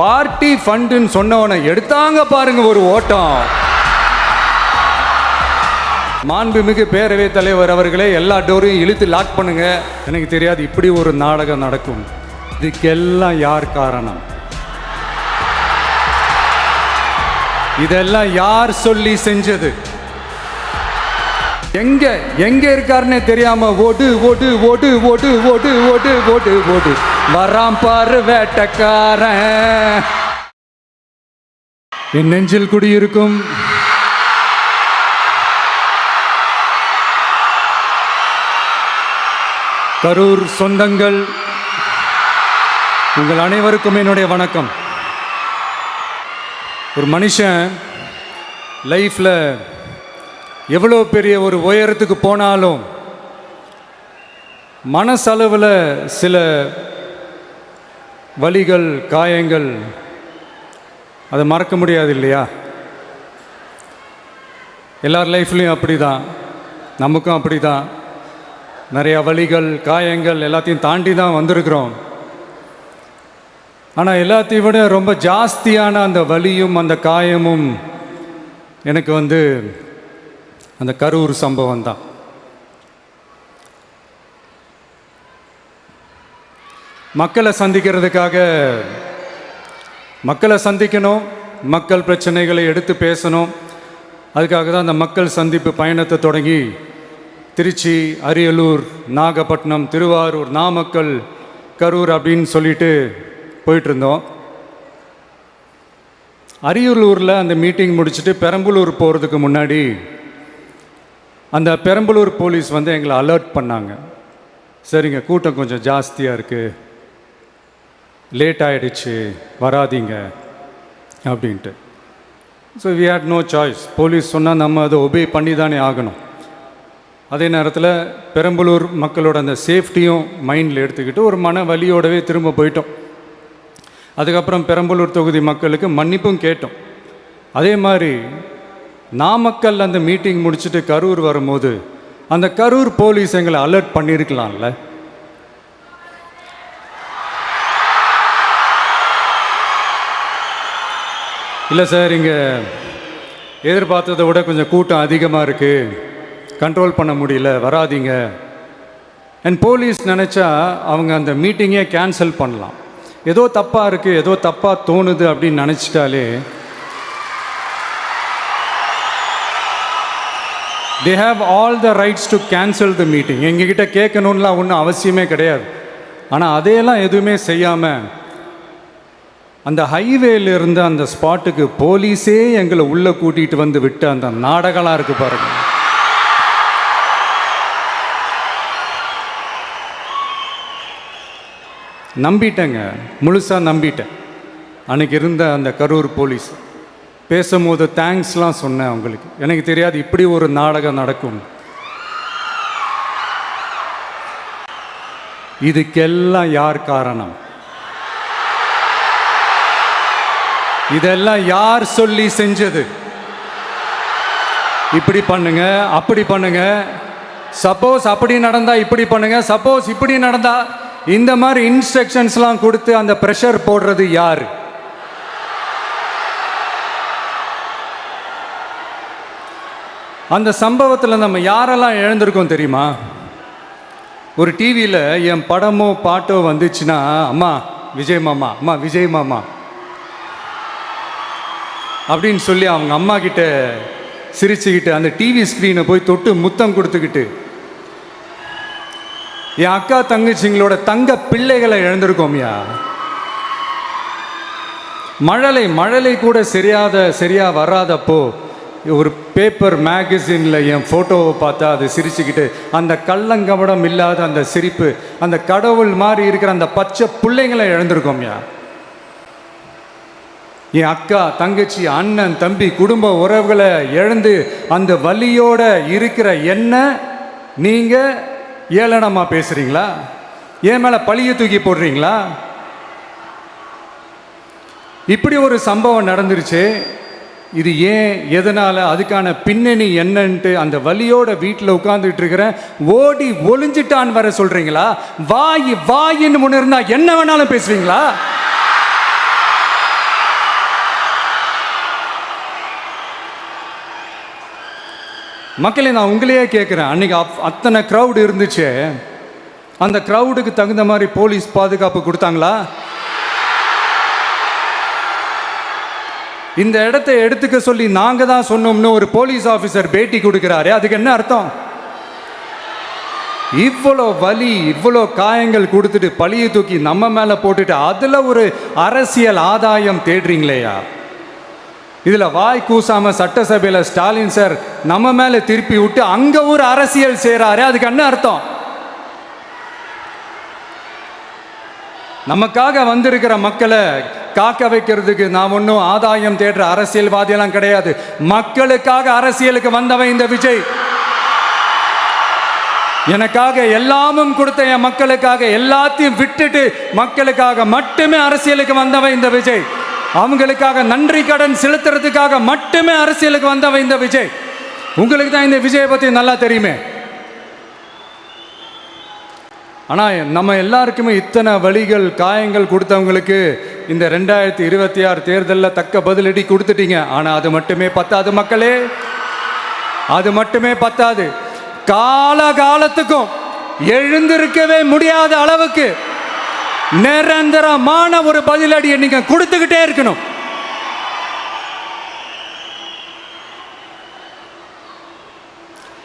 Party ஃபண்டுன்னு சொன்னவனை எடுத்தாங்க பாருங்க ஒரு ஓட்டம். மாண்புமிகு பேரவைத் தலைவர் அவர்களே, எல்லா டோரையும் இழுத்து லாக் பண்ணுங்க. எனக்கு தெரியாது இப்படி ஒரு நாடகம் நடக்கும். இதுக்கெல்லாம் யார் காரணம்? இதெல்லாம் யார் சொல்லி செஞ்சது? எங்க எங்க இருக்காருன்னே தெரியாம ஓடு ஓடு ஓடு ஓடு ஓடு ஓடு ஓடு ஓடு வராம் பாரு வேட்டக்காரன். என் நெஞ்சில் குடியிருக்கும் கரூர் சொந்தங்கள், உங்கள் அனைவருக்கும் என்னுடைய வணக்கம். ஒரு மனுஷன் லைஃப்பில் எவ்வளோ பெரிய ஒரு உயரத்துக்கு போனாலும் மனசளவில் சில வலிகள், காயங்கள், அதை மறக்க முடியாது இல்லையா? எல்லார் லைஃப்லேயும் அப்படி தான், நமக்கும் அப்படி தான். நிறையா வலிகள், காயங்கள் எல்லாத்தையும் தாண்டி தான் வந்திருக்கிறோம். ஆனால் எல்லாத்தையும் விட ரொம்ப ஜாஸ்தியான அந்த வலியும் அந்த காயமும் எனக்கு அந்த கரூர் சம்பவம் தான். மக்களை சந்திக்கணும், மக்கள் பிரச்சனைகளை எடுத்து பேசணும். அதுக்காக தான் அந்த மக்கள் சந்திப்பு பயணத்தை தொடங்கி திருச்சி, அரியலூர், நாகப்பட்டினம், திருவாரூர், நாமக்கல், கரூர் அப்படின்னு சொல்லிட்டு போயிட்டுருந்தோம். அரியலூரில் அந்த மீட்டிங் முடிச்சுட்டு பெரம்பலூர் போகிறதுக்கு முன்னாடி அந்த பெரம்பலூர் போலீஸ் எங்களை அலர்ட் பண்ணாங்க. சரிங்க, கூட்டம் கொஞ்சம் ஜாஸ்தியாக இருக்குது, லேட் ஆகிடுச்சு, வராதிங்க அப்படின்ட்டு. So we had no choice. Police சொன்னால் நம்ம அதை ஒபே பண்ணி தானே ஆகணும். அதே நேரத்தில் பெரம்பலூர் மக்களோட அந்த சேஃப்டியும் மைண்டில் எடுத்துக்கிட்டு ஒரு மன வலியோடவே திரும்ப போயிட்டோம். அதுக்கப்புறம் பெரம்பலூர் தொகுதி மக்களுக்கு மன்னிப்பும் கேட்டோம். அதே மாதிரி நாமக்கல் அந்த மீட்டிங் முடிச்சுட்டு கரூர் வரும்போது அந்த கரூர் போலீஸ் எங்களை அலர்ட் பண்ணியிருக்கலாம்ல. இல்லை சார், இங்கே எதிர்பார்த்ததை விட கொஞ்சம் கூட்டம் அதிகமாக இருக்குது, கண்ட்ரோல் பண்ண முடியல, வராதிங்க. அண்ட் போலீஸ் நினச்சா அவங்க அந்த மீட்டிங்கே கேன்சல் பண்ணலாம். ஏதோ தப்பாக இருக்குது, ஏதோ தப்பாக தோணுது அப்படின்னு நினச்சிட்டாலே they have all the rights to cancel the meeting. எங்ககிட்ட கேட்கணும்லாம் ஒன்றும் அவசியமே கிடையாது. ஆனால் அதையெல்லாம் எதுவுமே செய்யாமல் அந்த ஹைவேலிருந்து அந்த ஸ்பாட்டுக்கு போலீஸே எங்களை உள்ளே கூட்டிகிட்டு வந்து விட்டு அந்த நாடகம்லாம் இருக்குது பாருங்கள். நம்பிட்டேங்க, முழுசாக நம்பிட்டேன். அன்றைக்கி இருந்த அந்த கரூர் போலீஸ் பேசும்போது தேங்க்ஸ்லாம் சொன்னேன் அவங்களுக்கு. எனக்கு தெரியாது இப்படி ஒரு நாடகம் நடக்கும். இதுக்கெல்லாம் யார் காரணம்? இதெல்லாம் யார் சொல்லி செஞ்சது? இப்படி பண்ணுங்க, அப்படி பண்ணுங்க, சப்போஸ் அப்படி நடந்தா இப்படி பண்ணுங்க, சப்போஸ் இப்படி நடந்தா இந்த மாதிரி இன்ஸ்ட்ரக்ஷன்ஸ்லாம் கொடுத்து அந்த ப்ரெஷர் போடுறது யார்? அந்த சம்பவத்தில் நம்ம யாரெல்லாம் இழந்திருக்கோம் தெரியுமா? ஒரு டிவியில் என் படமோ பாட்டோ வந்துச்சுன்னா, அம்மா விஜய் மாமா, அம்மா விஜய் மாமா அப்படின்னு சொல்லி அவங்க அம்மா கிட்ட சிரிச்சுக்கிட்டு அந்த டிவி ஸ்க்ரீனை போய் தொட்டு முத்தம் கொடுத்துக்கிட்டு என் அக்கா தங்கச்சிங்களோட தங்க பிள்ளைகளை இழந்திருக்கோம்யா. மழலை கூட சரியா வராதப்போ ஒரு பேப்பர் மேகசினில் என் ஃபோட்டோவை பார்த்தா அது சிரிச்சுக்கிட்டு அந்த கள்ளங்கபடம் இல்லாத அந்த சிரிப்பு, அந்த கடவுள் மாதிரி இருக்கிற அந்த பச்சை பிள்ளைங்களை இழந்திருக்கோம்யா. என் அக்கா தங்கச்சி, அண்ணன், தம்பி, குடும்ப உறவுகளை இழந்து அந்த வலியோட இருக்கிற என்ன நீங்கள் ஏளனமாக பேசுகிறீங்களா? என் மேலே பழியை தூக்கி போடுறீங்களா? இப்படி ஒரு சம்பவம் நடந்துருச்சு. இது ஏன், எதனால், அதுக்கான பின்னணி என்னன்ட்டு அந்த வலியோட வீட்டில் உட்கார்ந்துட்டு இருக்கிறேன். ஓடி ஒளிஞ்சிட்டான்னு வர சொல்கிறீங்களா? வாயின்னு முன்ன இருந்தால் என்ன வேணாலும் பேசுவீங்களா? மக்களே, நான் உங்களையே கேட்குறேன், அன்னைக்கு அத்தனை க்ரௌடு இருந்துச்சு, அந்த க்ரௌடுக்கு தகுந்த மாதிரி போலீஸ் பாதுகாப்பு கொடுத்தாங்களா? இந்த இடத்தை எடுத்துக்க சொல்லி நாங்க தான் சொன்னோம்னு ஒரு போலீஸ் ஆஃபீஸர் பேட்டி கொடுக்கிறாரு, அதுக்கு என்ன அர்த்தம்? இவ்வளோ வலி, இவ்வளோ காயங்கள் கொடுத்துட்டு பழியை தூக்கி நம்ம மேல போட்டுட்டு அதுல ஒரு அரசியல் ஆதாயம் தேடுறீங்களேயா? இதுல வாய் கூசாம சட்டசபையில ஸ்டாலின் சார் நம்ம மேல திருப்பி விட்டு அங்க ஒரு அரசியல் செய்றாரு, அதுக்கு என்ன அர்த்தம்? நமக்காக வந்திருக்கிற மக்களை காக்க வைக்கிறதுக்கு நான் ஒன்றும் ஆதாயம் தேடுற அரசியல்வாதியெல்லாம் கிடையாது. மக்களுக்காக அரசியலுக்கு வந்தவன் இந்த விஜய். எனக்காக எல்லாமும் கொடுத்த என் மக்களுக்காக எல்லாத்தையும் விட்டுட்டு மக்களுக்காக மட்டுமே அரசியலுக்கு வந்தவன் இந்த விஜய். அவங்களுக்காக நன்றி கடன் செலுத்துறதுக்காக மட்டுமே அரசியலுக்கு வந்தவன் இந்த விஜய். உங்களுக்கு தான் இந்த விஜயை பற்றி நல்லா தெரியுமே. ஆனால் நம்ம எல்லாருக்குமே இத்தனை வலிகள் காயங்கள் கொடுத்தவங்களுக்கு இந்த 2026 தேர்தலில் தக்க பதிலடி கொடுத்துட்டீங்க. ஆனால் அது மட்டுமே பத்தாது மக்களே, அது மட்டுமே பத்தாது. காலகாலத்துக்கும் எழுந்திருக்கவே முடியாத அளவுக்கு நிரந்தரமான ஒரு பதிலடியை நீங்க கொடுத்துக்கிட்டே இருக்கணும்.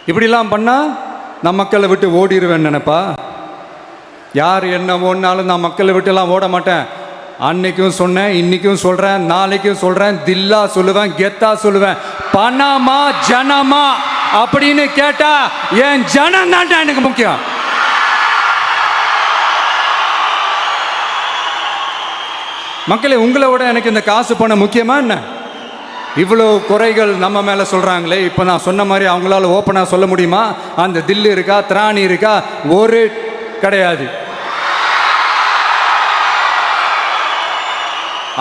இப்படிலாம் பண்ணா நான் மக்களை விட்டு ஓடிடுவேன் நினைப்பா? யார் என்ன ஓடினாலும் நான் மக்களை விட்டுலாம் ஓட மாட்டேன். அன்னைக்கும் சொன்னேன், இன்னைக்கும் சொல்றேன், நாளைக்கும் சொல்றேன், தில்லா சொல்லுவேன், கெத்தா சொல்லுவேன். பணமா ஜனமா அப்படின்னு கேட்டா என் ஜனம் தான் எனக்கு முக்கியம். மக்களே, உங்களை விட எனக்கு இந்த காசு பணம் முக்கியமா என்ன? இவ்வளோ குறைகள் நம்ம மேலே சொல்கிறாங்களே, இப்போ நான் சொன்ன மாதிரி அவங்களால ஓப்பனாக சொல்ல முடியுமா? அந்த தில்லு இருக்கா, திராணி இருக்கா? ஒரு கிடையாது.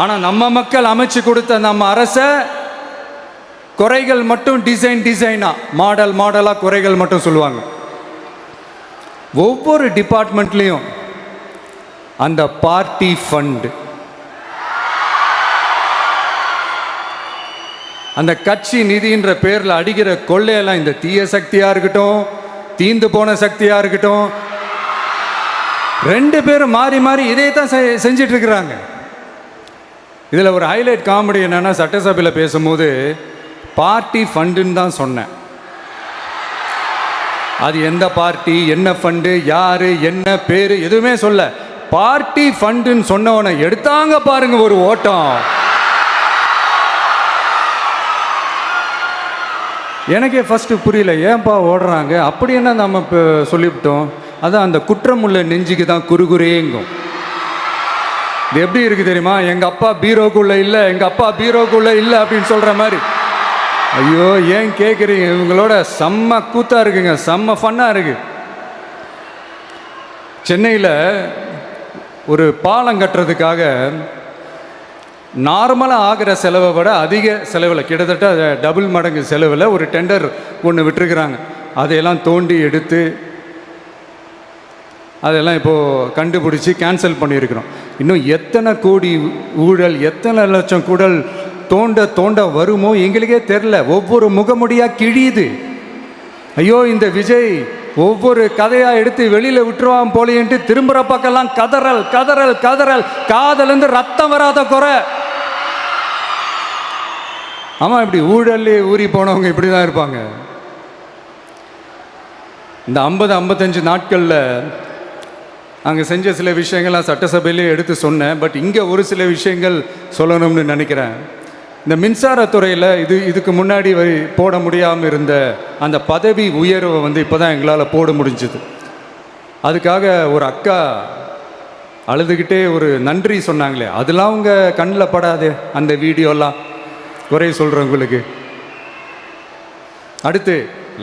ஆனால் நம்ம மக்கள் அமைச்சு கொடுத்த நம்ம அரசை குறைகள் மட்டும் டிசைனா மாடலாக குறைகள் மட்டும் சொல்லுவாங்க. ஒவ்வொரு டிபார்ட்மெண்ட்லேயும் அந்த பார்ட்டி ஃபண்ட், அந்த கட்சி நிதின்ற பேரில் அடிக்கிற கொள்ளையெல்லாம் இந்த தீய சக்தியாக இருக்கட்டும், தீந்து போன சக்தியாக இருக்கட்டும், ரெண்டு பேரும் மாறி மாறி இதே தான் செஞ்சிட்டு இருக்கிறாங்க. இதில் ஒரு ஹைலைட் காமெடி என்னன்னா, சட்டசபையில் பேசும்போது பார்ட்டி ஃபண்டுன்னு தான் சொன்னேன். அது எந்த பார்ட்டி, என்ன ஃபண்டு, யாரு, என்ன பேரு, எதுவுமே சொல்ல. பார்ட்டி ஃபண்டுன்னு சொன்னவனை எடுத்தாங்க பாருங்க ஒரு ஓட்டம். எனக்கே ஃபர்ஸ்ட் புரியல, ஏன்பா ஓடுறாங்க? அப்படி என்ன நம்ம இப்போ சொல்லிவிட்டோம்? அதான் அந்த குற்றமுள்ள நெஞ்சுக்கு தான் குறுகுறேங்கும். இது எப்படி இருக்கு தெரியுமா? எங்க அப்பா பீரோக்குள்ள இல்லை, எங்க அப்பா பீரோக்குள்ள இல்லை அப்படின்னு சொல்ற மாதிரி. ஐயோ, ஏன் கேட்குறீங்க? இவங்களோட செம்ம கூத்தா இருக்குங்க, செம்ம ஃபன்னா இருக்கு. சென்னையில் ஒரு பாலம் கட்டுறதுக்காக நார்மலாக ஆகிற செலவை விட அதிக செலவில், கிட்டத்தட்ட டபுள் மடங்கு செலவில் ஒரு டெண்டர் ஒன்று விட்டுருக்குறாங்க. அதையெல்லாம் தோண்டி எடுத்து அதெல்லாம் இப்போது கண்டுபிடிச்சி கேன்சல் பண்ணியிருக்கிறோம். இன்னும் எத்தனை கோடி ஊழல், எத்தனை லட்சம் குடல் தோண்ட வருமோ எங்களுக்கே தெரில. ஒவ்வொரு முகமுடியாக கிழியுது. ஐயோ, இந்த விஜய் ஒவ்வொரு கதையாக எடுத்து வெளியில் விட்டுருவான் போலேன்ட்டு திரும்புகிற பக்கம்லாம் கதறல் கதறல் கதறல், காதலேருந்து ரத்தம் வராத குறை. ஆமாம், இப்படி ஊழல்லே ஊறி போனவங்க இப்படி தான் இருப்பாங்க. இந்த 50-55 நாட்களில் அங்கே செஞ்ச சில விஷயங்கள்லாம் சட்டசபையிலே எடுத்து சொன்னேன். பட் இங்கே ஒரு சில விஷயங்கள் சொல்லணும்னு நினைக்கிறேன். இந்த மின்சாரத்துறையில் இதுக்கு முன்னாடி போட முடியாமல் இருந்த அந்த பதவி உயர்வை இப்போ தான் எங்களால் போட முடிஞ்சுது. அதுக்காக ஒரு அக்கா அழுதுகிட்டே ஒரு நன்றி சொன்னாங்களே, அதெல்லாம் அவங்க கண்ணில் படாதே அந்த வீடியோலாம், குறை சொல்கிறவங்களுக்கு. அடுத்து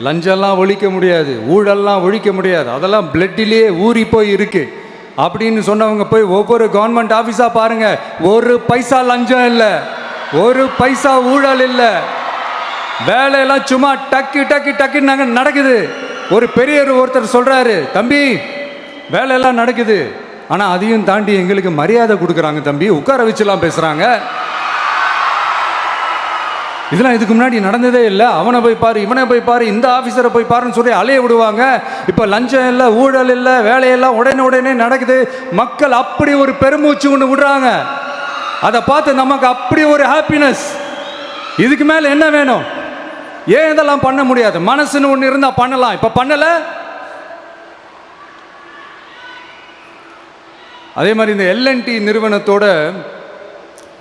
லஞ்சம்லாம் ஒழிக்க முடியாது, ஊழல்லாம் ஒழிக்க முடியாது, அதெல்லாம் பிளட்டிலே ஊறி போய் இருக்கு அப்படின்னு சொன்னவங்க போய் ஒவ்வொரு கவர்மெண்ட் ஆஃபீஸாக பாருங்க, ஒரு பைசா லஞ்சம் இல்லை, ஒரு பைசா ஊழல் இல்லை, வேலையெல்லாம் சும்மா டக்கு டக்கு டக்குன்னு நடக்குது. ஒரு பெரியவர் ஒருத்தர் சொல்றாரு, தம்பி வேலையெல்லாம் நடக்குது, ஆனால் அதையும் தாண்டி எங்களுக்கு மரியாதை கொடுக்குறாங்க தம்பி, உட்கார வச்சுலாம் பேசுறாங்க. இதெல்லாம் இதுக்கு முன்னாடி நடந்ததே இல்லை. அவனை போய் பாரு, இவனை போய் பாரு, இந்த ஆஃபீஸரை போய் பாருன்னு சொல்லி அலைய விடுவாங்க. இப்போ லஞ்சம் இல்லை, ஊழல் இல்லை, வேலையெல்லாம் உடனே நடக்குது. மக்கள் அப்படி ஒரு பெருமூச்சு ஒன்று விடுறாங்க. அதை பார்த்து நமக்கு அப்படி ஒரு ஹாப்பினஸ். இதுக்கு மேலே என்ன வேணும்? ஏன் இதெல்லாம் பண்ண முடியாது? மனசுன்னு ஒன்று இருந்தால் பண்ணலாம். இப்போ பண்ணலை. அதே மாதிரி இந்த எல்என்டி நிறுவனத்தோட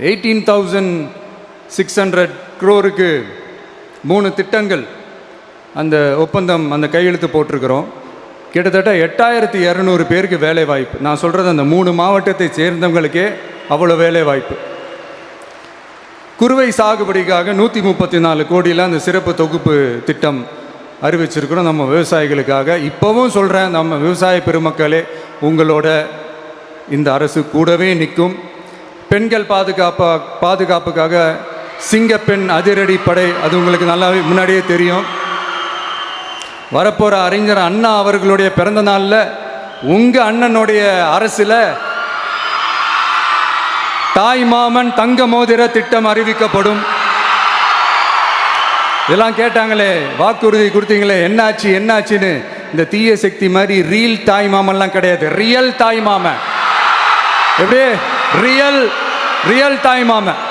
18,600 crore 3 திட்டங்கள் அந்த ஒப்பந்தம், அந்த கையெழுத்து போட்டிருக்கிறோம். கிட்டத்தட்ட 8,200 பேருக்கு வேலை வாய்ப்பு. நான் சொல்கிறது அந்த 3 மாவட்டத்தை சேர்ந்தவங்களுக்கே அவ்வளோ வேலை வாய்ப்பு. குறுவை சாகுபடிக்காக 134 கோடியில் அந்த சிறப்பு தொகுப்பு திட்டம் அறிவிச்சிருக்கிறோம் நம்ம விவசாயிகளுக்காக. இப்போவும் சொல்கிறேன், நம்ம விவசாய பெருமக்களே, உங்களோட இந்த அரசு கூடவே நிற்கும். பெண்கள் பாதுகாப்புக்காக சிங்கப்பெண் அதிரடி படை, அது உங்களுக்கு நல்லாவே முன்னாடியே தெரியும். வரப்போகிற அறிஞர் அண்ணா அவர்களுடைய பிறந்த நாளில் உங்கள் அண்ணனுடைய அரசில் தாய் மாமன் தங்க மோதிர திட்டம் அறிவிக்கப்படும். இதெல்லாம் கேட்டாங்களே, வாக்குறுதி கொடுத்தீங்களே, என்னாச்சுன்னு. இந்த தீய சக்தி மாதிரி ரீல் தாய் மாமன்லாம் கிடையாது, ரியல் தாய் மாமன். எப்படி? ரியல் தாய் மாமன்.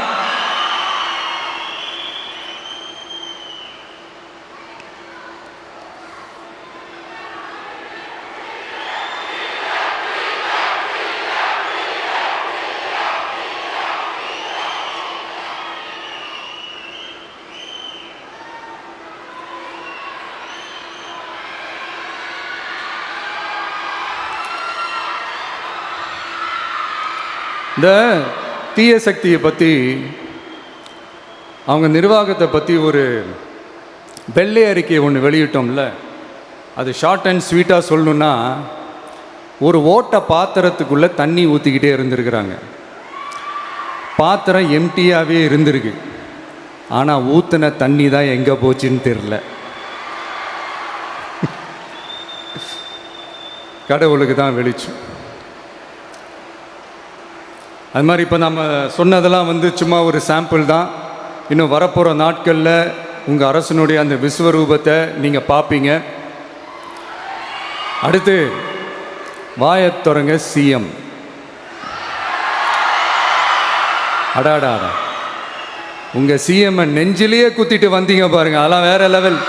இந்த தீய சக்தியை பற்றி, அவங்க நிர்வாகத்தை பற்றி ஒரு வெள்ளை அறிக்கையை ஒன்று வெளியிட்டோம்ல, அது ஷார்ட் அண்ட் ஸ்வீட்டாக சொல்லணுன்னா, ஒரு ஓட்டை பாத்திரத்துக்குள்ளே தண்ணி ஊற்றிக்கிட்டே இருந்திருக்கிறாங்க. பாத்திரம் எம்டியாகவே இருந்திருக்கு, ஆனால் ஊற்றின தண்ணி தான் எங்கே போச்சுன்னு தெரில. கடவுளுக்கு தான் வெளிச்சம். அது மாதிரி இப்போ நம்ம சொன்னதெல்லாம் சும்மா ஒரு சாம்பிள் தான். இன்னும் வரப்போகிற நாட்களில் உங்கள் அரசனுடைய அந்த விஸ்வரூபத்தை நீங்கள் பார்ப்பீங்க. அடுத்து வாயத்தொடங்க சிஎம். அடாடா, உங்கள் சிஎம்ஐ நெஞ்சிலேயே குத்திட்டு வந்தீங்க பாருங்க, அதெல்லாம் வேற லெவல்.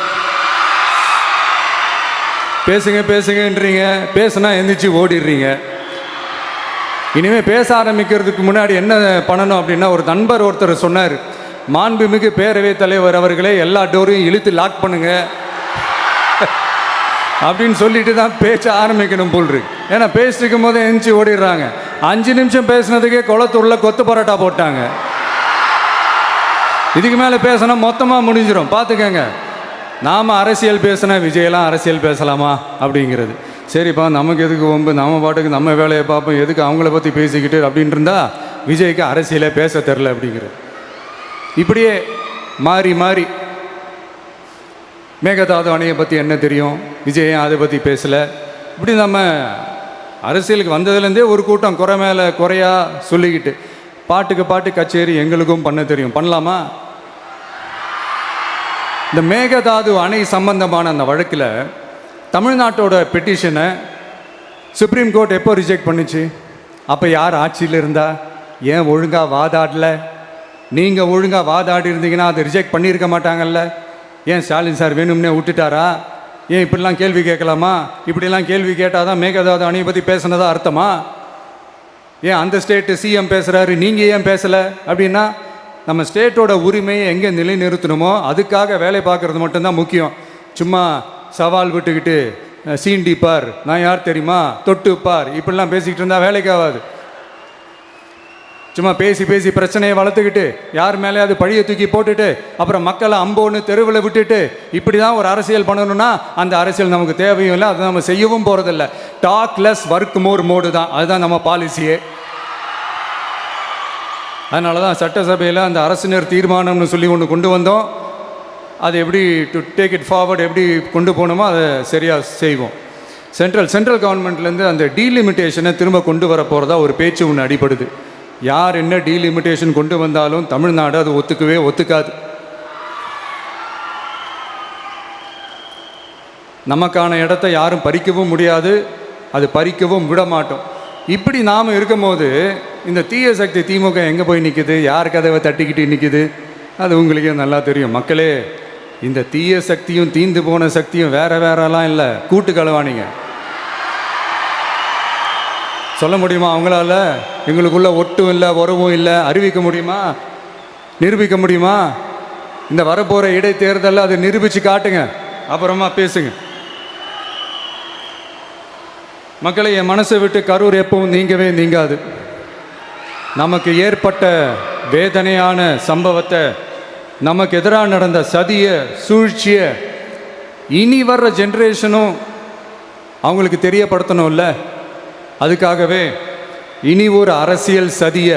பேசுங்கன்றீங்க, பேசுனா எந்திரிச்சு ஓடிடுறீங்க. இனிமேல் பேச ஆரம்பிக்கிறதுக்கு முன்னாடி என்ன பண்ணணும் அப்படின்னா, ஒரு நண்பர் ஒருத்தர் சொன்னார், மாண்புமிகு பேரவைத் தலைவர் அவர்களே, எல்லா டோரையும் இழுத்து லாக் பண்ணுங்க அப்படின்னு சொல்லிட்டு தான் பேச்ச ஆரம்பிக்கணும் போல் இருக்கு. ஏன்னா பேசிக்கும் போதே எந்திரிச்சு ஓடிடுறாங்க. 5 நிமிஷம் பேசினதுக்கே குளத்தூர்ல கொத்து பரோட்டா போட்டாங்க. இதுக்கு மேலே பேசினா மொத்தமாக முடிஞ்சிடும். பார்த்துக்கங்க. நாம் அரசியல் பேசினா விஜயெல்லாம் அரசியல் பேசலாமா அப்படிங்கிறது. சரிப்பா, நமக்கு எதுக்கு வம்பு, நம்ம பாட்டுக்கு நம்ம வேலையை பார்ப்போம், எதுக்கு அவங்கள பற்றி பேசிக்கிட்டு அப்படின்னு இருந்தால் விஜய்க்கு அரசியலே பேச தெரில அப்படிங்கிறது. இப்படியே மாறி மேகதாது அணையை பற்றி என்ன தெரியும், விஜய் அதை பற்றி பேசலை. இப்படி நம்ம அரசியலுக்கு வந்ததுலேருந்தே ஒரு கூட்டம் குறை மேலே குறையா சொல்லிக்கிட்டு, பாட்டுக்கு பாட்டு கச்சேரி எங்களுக்கும் பண்ண தெரியும், பண்ணலாமா? இந்த மேகதாது அணை சம்பந்தமான அந்த வழக்கில் தமிழ்நாட்டோட பெட்டிஷனை சுப்ரீம் கோர்ட் எப்போ ரிஜெக்ட் பண்ணிச்சு? அப்போ யார் ஆட்சியில் இருந்தா? ஏன் ஒழுங்காக வாதாடல? நீங்கள் ஒழுங்காக வாதாடி இருந்தீங்கன்னா அதை ரிஜெக்ட் பண்ணியிருக்க மாட்டாங்கல்ல. ஏன் ஸ்டாலின் சார் வேணும்னே விட்டுட்டாரா? ஏன் இப்படிலாம் கேள்வி கேட்கலாமா? இப்படிலாம் கேள்வி கேட்டால் தான் மேகதாது அணையை பற்றி பேசுனதா அர்த்தமா? ஏன் அந்த ஸ்டேட்டு சிஎம் பேசுகிறாரு, நீங்கள் ஏன் பேசலை அப்படின்னா, நம்ம ஸ்டேட்டோட உரிமையை எங்கே நிலைநிறுத்தணுமோ அதுக்காக வேலை பார்க்குறது மட்டும்தான் முக்கியம். சும்மா சவால் விட்டுக்கிட்டு சீண்டி பார், நான் யார் தெரியுமா, தொட்டு பார், இப்படிலாம் பேசிக்கிட்டு இருந்தால் வேலைக்கு ஆகாது. சும்மா பேசி பிரச்சனையை வளர்த்துக்கிட்டு யார் மேலே அது பழியை தூக்கி போட்டுட்டு அப்புறம் மக்களை அம்போன்னு தெருவில் விட்டுட்டு இப்படி தான் ஒரு அரசியல் பண்ணணும்னா அந்த அரசியல் நமக்கு தேவையும் இல்லை, அதை நம்ம செய்யவும் போகிறதில்ல. Talk less work more mode தான், அதுதான் நம்ம பாலிசியே. அதனால தான் சட்டசபையில் அந்த அரசினர் தீர்மானம்னு சொல்லி ஒன்று கொண்டு வந்தோம். அது எப்படி டு டேக் இட் ஃபார்வர்ட், எப்படி கொண்டு போகணுமோ அதை சரியாக செய்வோம். சென்ட்ரல் கவர்மெண்ட்லேருந்து அந்த டீலிமிட்டேஷனை திரும்ப கொண்டு வர போகிறதா ஒரு பேச்சு ஒன்று அடிபடுது. யார் என்ன டீலிமிட்டேஷன் கொண்டு வந்தாலும் தமிழ்நாடு அது ஒத்துக்காது. நமக்கான இடத்த யாரும் பறிக்கவும் முடியாது, அது பறிக்கவும் விட மாட்டோம். இப்படி நாம் இருக்கும்போது இந்த தீய சக்தி திமுக எங்கே போய் நிற்குது, யார் கதவை தட்டிக்கிட்டு நிற்குது, அது உங்களுக்கே நல்லா தெரியும். மக்களே, இந்த தீய சக்தியும் தீந்து போன சக்தியும் வேற வேறலாம் இல்லை, கூட்டு களவாணிங்க. சொல்ல முடியுமா அவங்களால? எங்களுக்குள்ள ஒட்டும் இல்லை, உறவும் இல்லை, அறிவிக்க முடியுமா, நிரூபிக்க முடியுமா? இந்த வரப்போகிற இடைத்தேர்தலில் அதை நிரூபித்து காட்டுங்க, அப்புறமா பேசுங்க. மக்களை, என் மனசை விட்டு கரூர் எப்பவும் நீங்கவே நீங்காது. நமக்கு ஏற்பட்ட வேதனையான சம்பவத்தை, நமக்கு எதிராக நடந்த சதிய சூழ்ச்சியை இனி வர்ற ஜென்ரேஷனும் அவங்களுக்கு தெரியப்படுத்தணும்ல. அதுக்காகவே இனி ஒரு அரசியல் சதிய,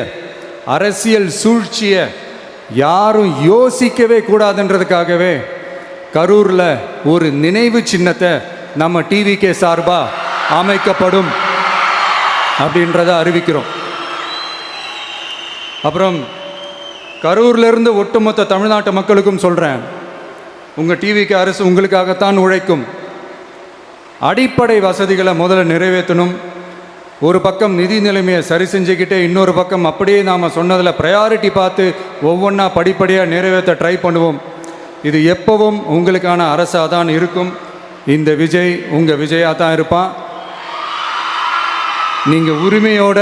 அரசியல் சூழ்ச்சியை யாரும் யோசிக்கவே கூடாதுன்றதுக்காகவே கரூரில் ஒரு நினைவு சின்னத்தை நம்ம டிவிகே சார்பாக அமைக்கப்படும் அப்படின்றத அறிவிக்கிறோம். அப்புறம் கரூர்லேருந்து ஒட்டுமொத்த தமிழ்நாட்டு மக்களுக்கும் சொல்கிறேன், உங்கள் டிவிகே அரசு உங்களுக்காகத்தான் உழைக்கும். அடிப்படை வசதிகளை முதல்ல நிறைவேற்றணும். ஒரு பக்கம் நிதி நிலைமையை சரி செஞ்சுக்கிட்டே, இன்னொரு பக்கம் அப்படியே நாம் சொன்னதில் ப்ரையாரிட்டி பார்த்து ஒவ்வொன்றா படிப்படியாக நிறைவேற்ற ட்ரை பண்ணுவோம். இது எப்பவும் உங்களுக்கான அரசாக தான் இருக்கும். இந்த விஜய் உங்கள் விஜயாக தான் இருப்பான். நீங்கள் உரிமையோட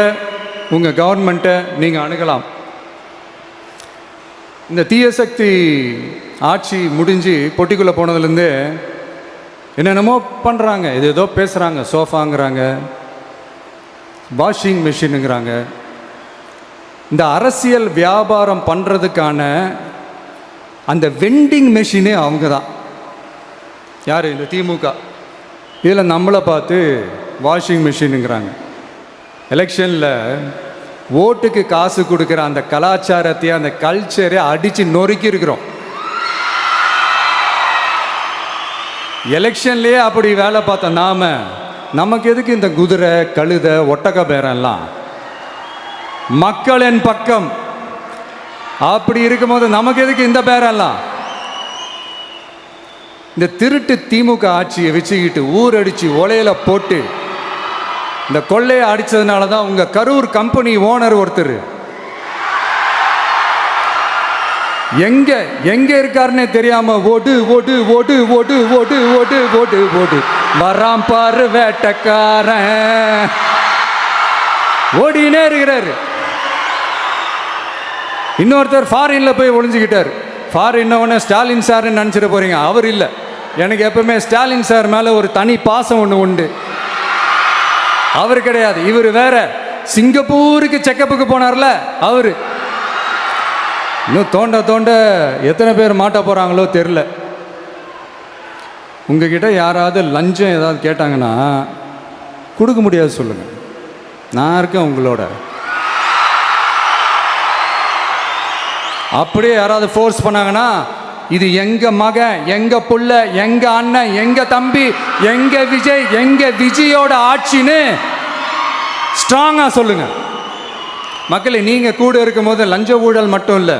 உங்கள் கவர்மெண்ட்டை நீங்கள் அணுகலாம். இந்த தீய சக்தி ஆட்சி முடிஞ்சு பொட்டிக்குள்ளே போனதுலேருந்து என்னென்னமோ பண்ணுறாங்க, இது ஏதோ பேசுகிறாங்க, சோஃபாங்கிறாங்க, வாஷிங் மிஷினுங்கிறாங்க. இந்த அரசியல் வியாபாரம் பண்ணுறதுக்கான அந்த வெண்டிங் மெஷினே அவங்க தான். யார்? இந்த திமுக. இதில் நம்மளை பார்த்து வாஷிங் மிஷினுங்கிறாங்க. எலெக்ஷனில் ஓட்டுக்கு காசு கொடுக்குற அந்த கலாச்சாரத்தையே, அந்த கல்ச்சரை அடித்து நொறுக்கி இருக்கிறோம். எலெக்ஷன்லேயே அப்படி வேலை பார்த்த நமக்கு எதுக்கு இந்த குதிரை, கழுதை, ஒட்டக பேரெல்லாம்? மக்களின் பக்கம். அப்படி இருக்கும்போது நமக்கு எதுக்கு இந்த பேரெல்லாம்? இந்த திருட்டு திமுக ஆட்சியை வச்சுக்கிட்டு ஊரடிச்சு ஒலையில போட்டு இந்த கொள்ளையை அடித்ததுனால தான் உங்கள் கரூர் கம்பெனி ஓனர் ஒருத்தர் எங்கே இருக்காருன்னே தெரியாமல் ஓடு ஓடு ஓடு ஓடு ஓடு ஓடு ஓடு ஓடு வராம் பாரு வேட்டக்காரன் ஓடினே இருக்கிறாரு. இன்னொருத்தர் ஃபாரின்ல போய் ஒளிஞ்சுக்கிட்டார். ஃபாரின் ஸ்டாலின் சார்ன்னு நினச்சிட போறீங்க. அவர் இல்லை. எனக்கு எப்பவுமே ஸ்டாலின் சார் மேலே ஒரு தனி பாசம் ஒன்று உண்டு. அவர் கிடையாது, இவர் வேற. சிங்கப்பூருக்கு செக்கப்புக்கு போனார்ல அவர். இன்னும் தோண்ட எத்தனை பேர் மாட்ட போகிறாங்களோ தெரில. உங்ககிட்ட யாராவது லஞ்சம் ஏதாவது கேட்டாங்கன்னா கொடுக்க முடியாது சொல்லுங்கள், நான் இருக்கேன் உங்களோட. அப்படியே யாராவது ஃபோர்ஸ் பண்ணாங்கன்னா, இது எங்கள் மகன், எங்கள் புள்ள, எங்கள் அண்ணன், எங்கள் தம்பி, எங்கள் விஜய், எங்கள் விஜயோட ஆட்சின்னு ஸ்ட்ராங்காக சொல்லுங்கள். மக்களை, நீங்கள் கூட இருக்கும் போது லஞ்ச ஊழல் மட்டும் இல்லை,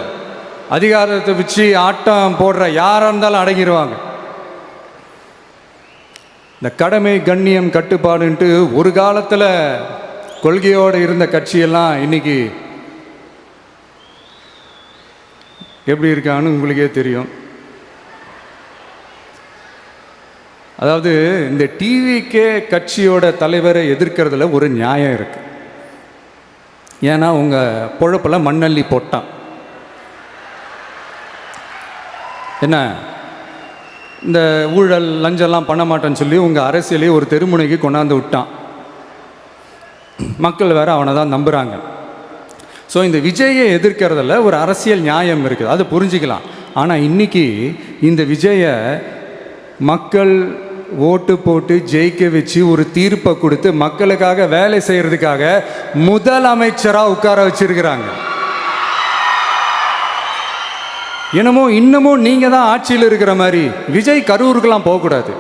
அதிகாரத்தை வச்சு ஆட்டம் போடுற யாராக இருந்தாலும் அடங்கிடுவாங்க. இந்த கடமை, கண்ணியம், கட்டுப்பாடுன்ட்டு ஒரு காலத்தில் கொள்கையோடு இருந்த கட்சியெல்லாம் இன்னைக்கு எப்படி இருக்கான்னு உங்களுக்கே தெரியும். அதாவது இந்த டிவிகே கட்சியோட தலைவரை எதிர்க்கிறதுல ஒரு நியாயம் இருக்கு. ஏன்னா உங்கள் பொழப்பில் மண்ணள்ளி போட்டான். என்ன, இந்த ஊழல் லஞ்சம்லாம் பண்ண மாட்டேன்னு சொல்லி உங்கள் அரசியலே ஒரு தெருமுனைக்கு கொண்டாந்து விட்டான். மக்கள் வேற அவனை தான் நம்புகிறாங்க. ஸோ இந்த விஜயை எதிர்க்கிறதுல ஒரு அரசியல் நியாயம் இருக்குது, அது புரிஞ்சிக்கலாம். ஆனால் இன்னைக்கு இந்த விஜயை மக்கள் ஓட்டு போட்டு ஜெயிக்க வச்சு ஒரு தீர்ப்பை கொடுத்து மக்களுக்காக வேலை செய்கிறதுக்காக முதலமைச்சராக உட்கார வச்சிருக்கிறாங்க. என்னமோ இன்னமும் நீங்கள் தான் ஆட்சியில் இருக்கிற மாதிரி. விஜய் கரூருக்கெல்லாம் போகக்கூடாது,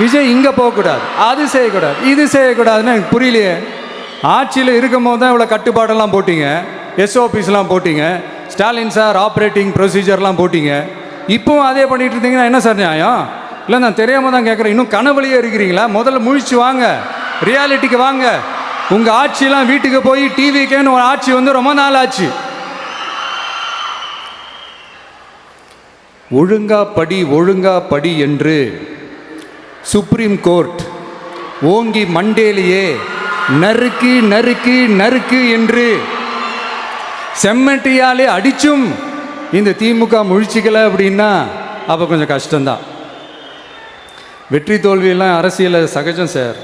விஜய் இங்கே போகக்கூடாது, அது செய்யக்கூடாது, இது செய்யக்கூடாதுன்னு எனக்கு புரியலையே. ஆட்சியில் இருக்கும் போது தான் இவ்வளோ கட்டுப்பாடெல்லாம் போட்டிங்க, எஸ்ஓபிஸ்லாம் போட்டிங்க, ஸ்டாலின் சார் ஆப்ரேட்டிங் ப்ரொசீஜர்லாம் போட்டிங்க. இப்போவும் அதே பண்ணிகிட்டு இருந்தீங்கன்னா என்ன சார் நியாயம்? இல்லை நான் தெரியாமல் தான் கேட்குறேன். இன்னும் கனவுலையே இருக்கிறீங்களா? முதல்ல முழிச்சு வாங்க, ரியாலிட்டிக்கு வாங்க. உங்கள் ஆட்சியெல்லாம் வீட்டுக்கு போய் டிவிக்கேன்னு ஒரு ஆட்சி வந்து ரொம்ப நாள் ஆச்சு. ஒழுங்கா படி என்று சுப்ரீம் கோர்ட் ஓங்கி மண்டேலியே நறுக்கு நறுக்கு நறுக்கு என்று செம்மட்டியாலே அடிச்சும் இந்த திமுக முழிச்சிக்கல அப்படின்னா அப்போ கொஞ்சம் கஷ்டம்தான். வெற்றி தோல்வியெல்லாம் அரசியலில் சகஜம் சார்.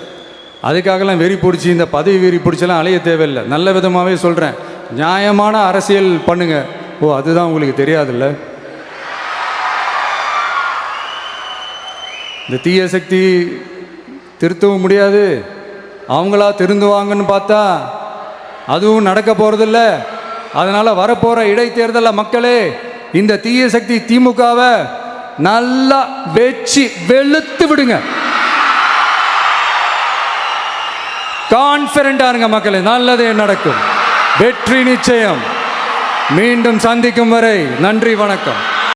அதுக்காகலாம் வெறி பிடிச்சி, இந்த பதவி வெறி பிடிச்செல்லாம் அலைய தேவையில்லை. நல்ல விதமாகவே சொல்கிறேன், நியாயமான அரசியல் பண்ணுங்க. ஓ, அதுதான் உங்களுக்கு தெரியாதுல்ல. இந்த தீய சக்தி திருத்தவும் முடியாது, அவங்களா திருந்துவாங்கன்னு பார்த்தா அதுவும் நடக்க போகிறதில்ல. அதனால் வரப்போகிற இடைத்தேர்தலில் மக்களே, இந்த தீய சக்தி திமுகவை நல்லா வெச்சு வெளுத்து விடுங்க. கான்ஃபிடண்டா இருங்க மக்களே, நல்லதே நடக்கும், வெற்றி நிச்சயம். மீண்டும் சந்திக்கும் வரை நன்றி, வணக்கம்.